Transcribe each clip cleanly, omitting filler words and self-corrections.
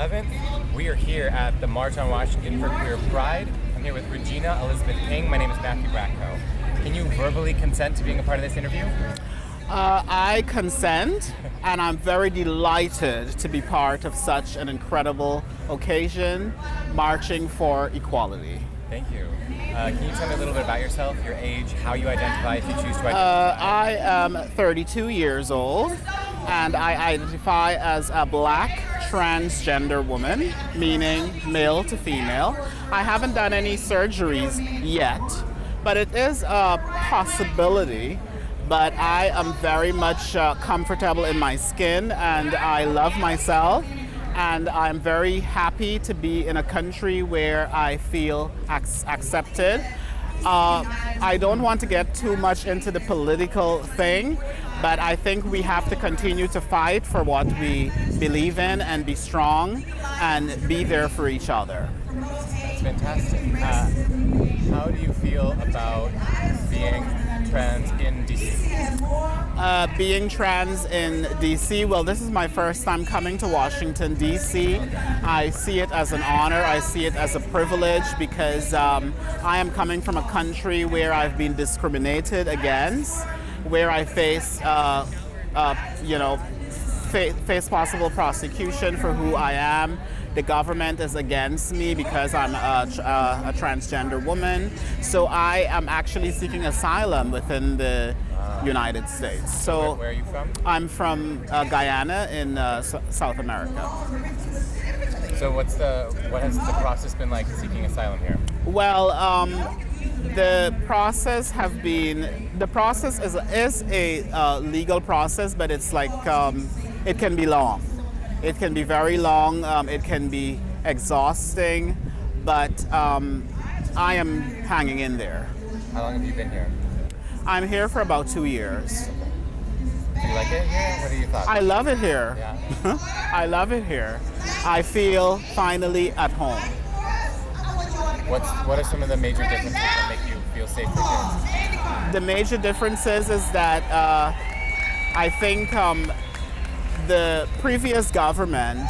11th. We are here at the March on Washington for Queer Pride. I'm here with Regina Elizabeth King. My name is Matthew Bracco. Can you verbally consent to being a part of this interview? I consent, and I'm very delighted to be part of such an incredible occasion, marching for equality. Thank you. Can you tell me a little bit about yourself, your age, how you identify, if you choose to identify? I am 32 years old, and I identify as a black transgender woman, meaning male to female. I haven't done any surgeries yet, but it is a possibility. But I am very much comfortable in my skin, and I love myself, and I'm very happy to be in a country where I feel accepted. I don't want to get too much into the political thing, but I think we have to continue to fight for what we believe in and be strong and be there for each other. That's fantastic. How do you feel about being trans in DC? Being trans in DC, well, this is my first time coming to Washington, DC. I see it as an honor. I see it as a privilege because I am coming from a country where I've been discriminated against, where I face, face possible prosecution for who I am. The government is against me because I'm a transgender woman. So I am actually seeking asylum within the United States. So where are you from? I'm from Guyana in South America. So what has the process been like seeking asylum here? Well, the process is a legal process, but it's like it can be long. It can be very long, it can be exhausting, but I am hanging in there. How long have you been here? I'm here for about 2 years. Do you like it here? What are your thoughts? I love it here. Yeah. I love it here. I feel finally at home. What are some of the major differences that make you feel safe here? The major differences is that I think the previous government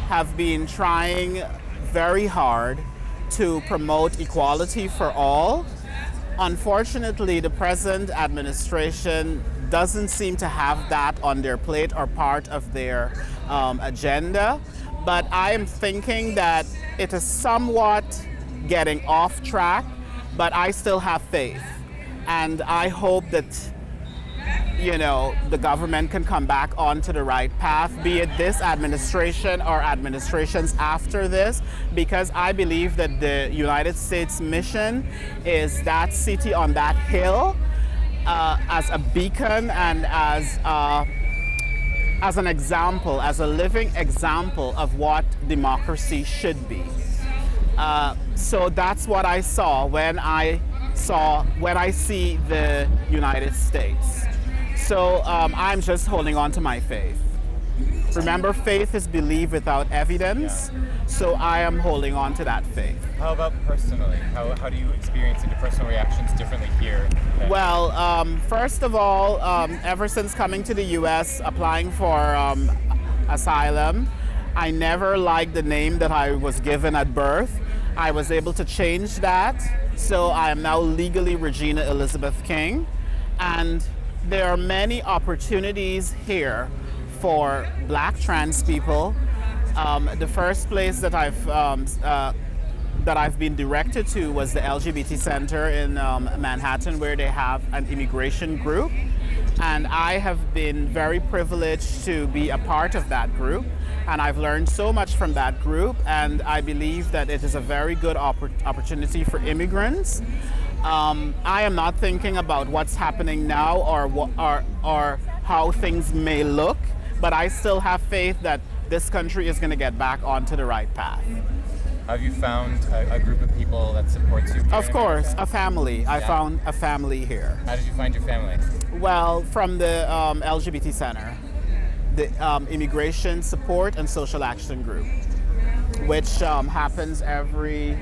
have been trying very hard to promote equality for all. Unfortunately, the present administration doesn't seem to have that on their plate or part of their agenda. But I am thinking that it is somewhat getting off track, but I still have faith. And I hope that the government can come back onto the right path, be it this administration or administrations after this, because I believe that the United States mission is that city on that hill as a beacon and as an example, as a living example of what democracy should be. So that's what I saw when I see the United States. So I'm just holding on to my faith. Remember, faith is belief without evidence. Yeah. So I am holding on to that faith. How about personally? How do you experience interpersonal reactions differently here? Well, first of all, ever since coming to the U.S., applying for asylum, I never liked the name that I was given at birth. I was able to change that. So I am now legally Regina Elizabeth King. And there are many opportunities here for black trans people. The first place that I've been directed to was the LGBT Center in Manhattan, where they have an immigration group. And I have been very privileged to be a part of that group. And I've learned so much from that group. And I believe that it is a very good opportunity for immigrants. I am not thinking about what's happening now or how things may look, but I still have faith that this country is going to get back onto the right path. Have you found a group of people that supports you? Of course, a family. I found a family here. How did you find your family? Well, from the LGBT Center, the Immigration Support and Social Action Group, which happens every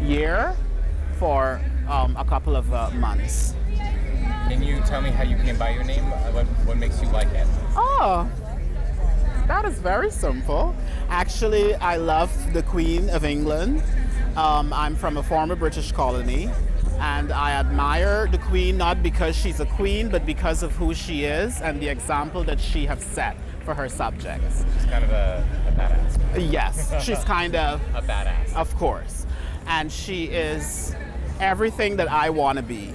year for a couple of months. Can you tell me how you came by your name? What makes you like it? Oh, That is very simple. Actually, I love the Queen of England. I'm from a former British colony, and I admire the Queen not because she's a queen, but because of who she is and the example that she has set for her subjects. She's kind of a badass. Yes, she's kind of A badass. Of course. And she is everything that I want to be.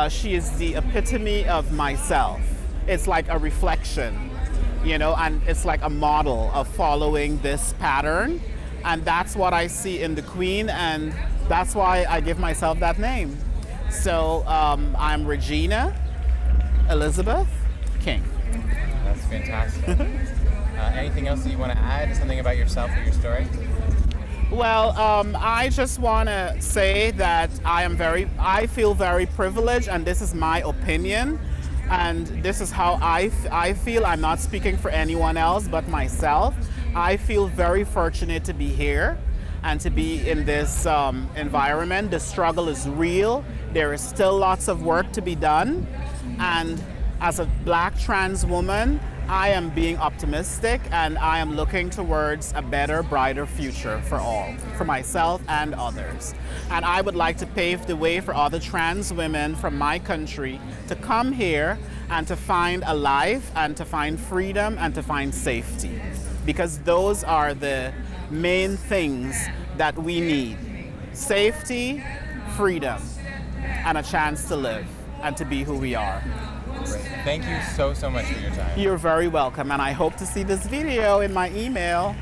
She is the epitome of myself. It's like a reflection, you know, and it's like a model of following this pattern. And that's what I see in the Queen, and that's why I give myself that name. So I'm Regina Elizabeth King. That's fantastic. Anything else that you want to add? Something about yourself or your story? Well, I just want to say that I feel very privileged, and this is my opinion, and this is how I feel. I'm not speaking for anyone else but myself. I feel very fortunate to be here and to be in this environment. The struggle is real. There is still lots of work to be done, and as a Black trans woman, I am being optimistic, and I am looking towards a better, brighter future for all, for myself and others. And I would like to pave the way for other trans women from my country to come here and to find a life and to find freedom and to find safety. Because those are the main things that we need. Safety, freedom, and a chance to live and to be who we are. Great. Thank you so much for your time. You're very welcome, and I hope to see this video in my email.